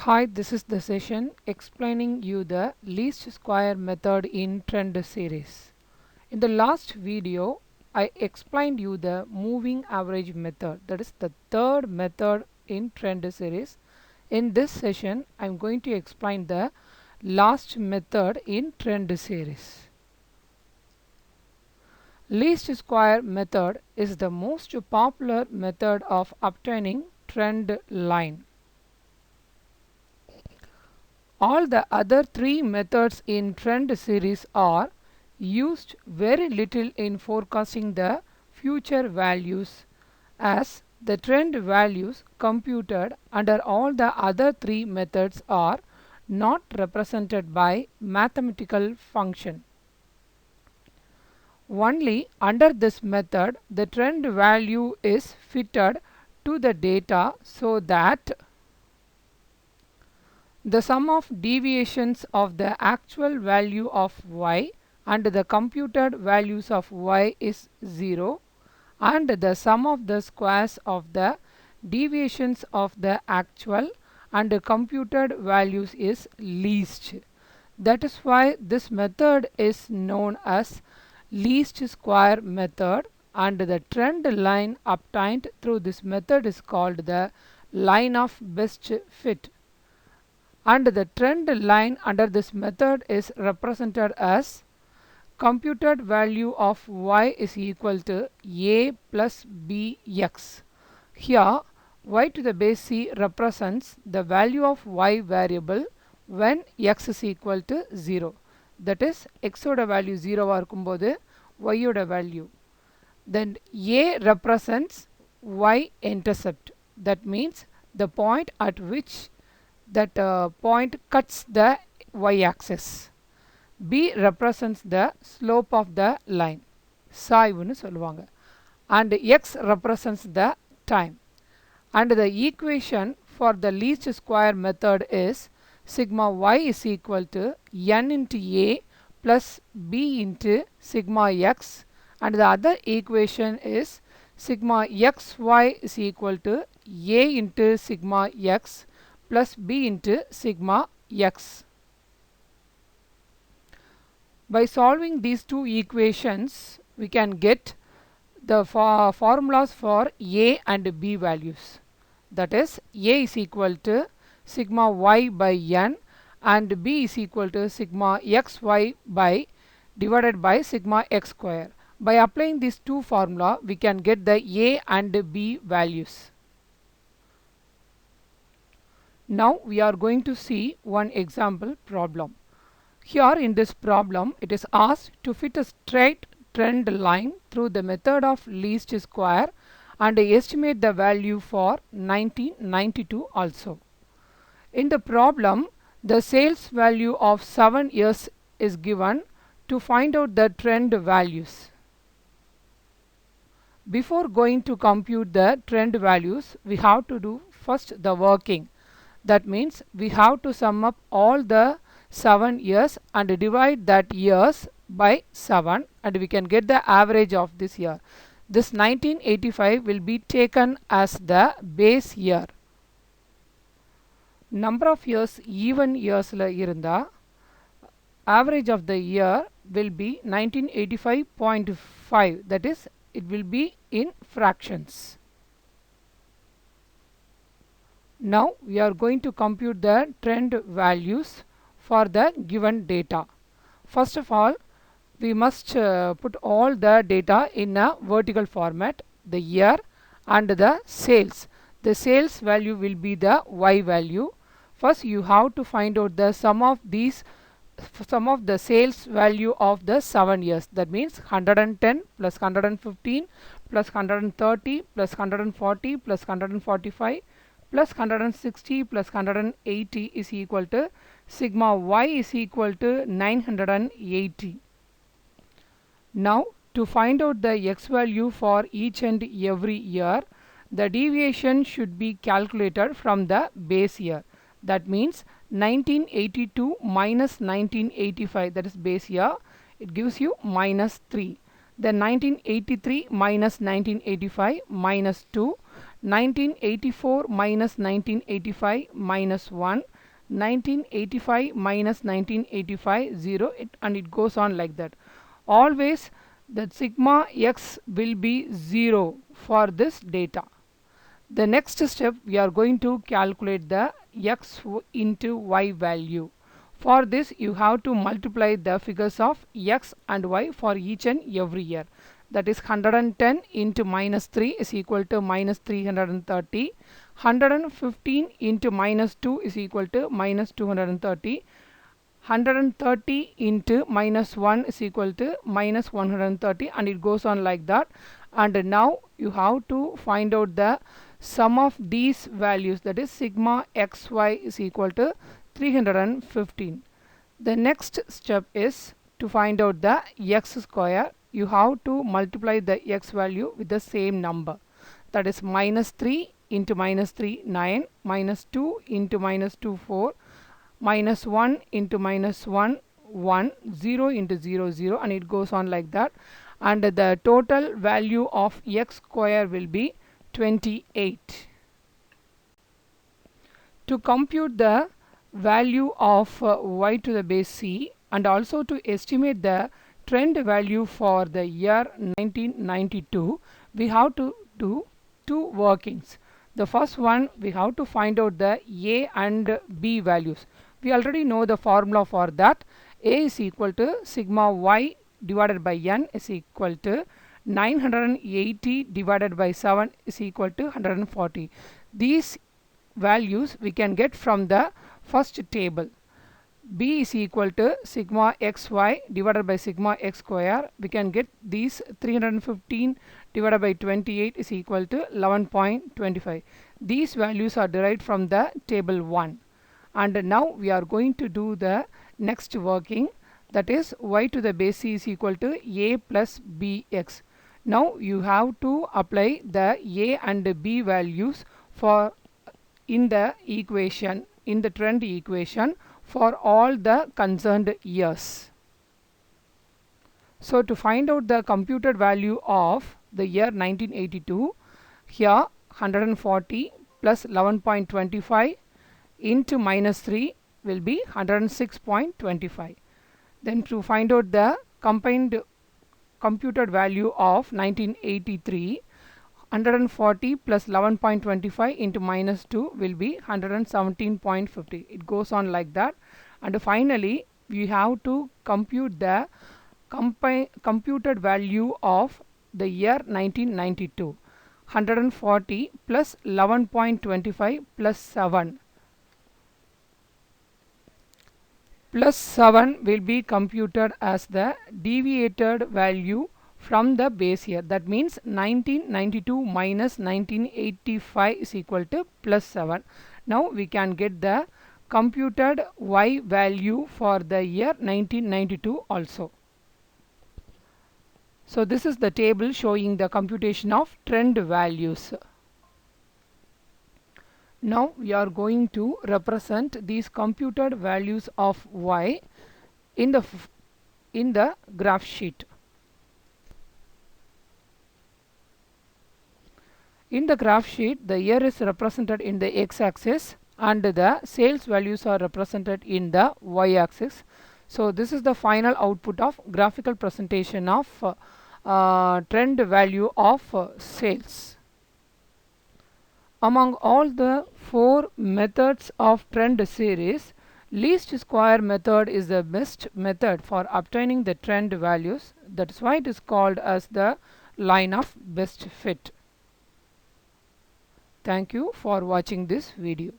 Hi, this is the session explaining you the least square method in trend series. In the last video, I explained you the moving average method, that is the third method in trend series. In this session, I am going to explain the last method in trend series. Least square method is the most popular method of obtaining trend line. All the other three methods in trend series are used very little in forecasting the future values, as the trend values computed under all the other three methods are not represented by mathematical function. Only under this method the trend value is fitted to the data so that the sum of deviations of the actual value of y and the computed values of y is 0, and the sum of the squares of the deviations of the actual and computed values is least. That is why this method is known as least square method, and the trend line obtained through this method is called the line of best fit. And the trend line under this method is represented as computed value of y is equal to a plus bx. Here y to the base c represents the value of y variable when x is equal to 0. That is, x oda value 0 ஆ இருக்கும்போது y oda value. Then a represents y intercept. That means the point at which that point cuts the y-axis. B represents the slope of the line, சாய்வுன்னு சொல்லுவாங்க, and x represents the time. And the equation for the least square method is sigma y is equal to n into a plus b into sigma x, and the other equation is sigma xy is equal to a into sigma x plus b into sigma x. By solving these two equations, we can get the formulas for a and b values. That is, a is equal to sigma y by n and b is equal to sigma xy by divided by sigma x square. By applying these two formula, we can get the a and b values. Now we are going to see one example problem. Here in this problem, it is asked to fit a straight trend line through the method of least square and estimate the value for 1992 also. In the problem, the sales value of 7 years is given. To find out the trend values, before going to compute the trend values, we have to do first the working. That means we have to sum up all the 7 years and divide that years by 7, and we can get the average of this year. This 1985 will be taken as the base year. Number of years even years la irunda, average of the year will be 1985.5, that is, it will be in fractions. Now we are going to compute the trend values for the given data. First of all, we must put all the data in a vertical format, the year and the sales. The sales value will be the y value. First you have to find out the sum of the sales value of the 7 years. That means 110 plus 115 plus 130 plus 140 plus 145 plus 160 plus 180 is equal to sigma y is equal to 980. Now to find out the x value for each and every year, the deviation should be calculated from the base year. That means 1982 minus 1985, that is base year, it gives you minus 3. Then 1983 minus 1985 minus 2. 1984 minus 1985 minus 1, 1985 minus 1985 0 and it goes on like that. Always the sigma x will be 0 for this data. The next step, we are going to calculate the x into y value. For this you have to multiply the figures of x and y for each and every year. That is 110 into minus 3 is equal to minus 330. 115 into minus 2 is equal to minus 230. 130 into minus 1 is equal to minus 130, and it goes on like that. And now you have to find out the sum of these values, that is sigma xy is equal to 315. The next step is to find out the x square. You have to multiply the x value with the same number, that is minus 3 into minus 3 9, minus 2 into minus 2 4, minus 1 into minus 1 1, 0 into 0 0, and it goes on like that. And the total value of x square will be 28. To compute the value of y to the base c and also to estimate the trend value for the year 1992, we have to do two workings. The first one, we have to find out the a and b values. We already know the formula for that. A is equal to sigma y divided by n is equal to 980 divided by 7 is equal to 140. These values we can get from the first table. B is equal to sigma xy divided by sigma x square. We can get these 315 divided by 28 is equal to 11.25. These values are derived from the table 1. And now we are going to do the next working, that is y to the base c is equal to a plus bx. Now you have to apply the a and b values for in the equation, in the trend equation, for all the concerned years. So to find out the computed value of the year 1982, here 140 plus 11.25 into minus 3 will be 106.25. Then to find out the combined computed value of 1983, 140 plus 11.25 into minus 2 will be 117.50. It goes on like that. And finally we have to compute the computed value of the year 1992. 140 plus 11.25 plus 7 plus 7 will be computed as the deviated value from the base year. That means 1992 minus 1985 is equal to plus 7. Now we can get the computed y value for the year 1992 also. So this is the table showing the computation of trend values. Now we are going to represent these computed values of y in the graph sheet. In the graph sheet, the year is represented in the x-axis and the sales values are represented in the y-axis. So this is the final output of graphical presentation of trend value of sales. Among all the 4 methods of trend series, least square method is the best method for obtaining the trend values. That is why it is called as the line of best fit. Thank you for watching this video.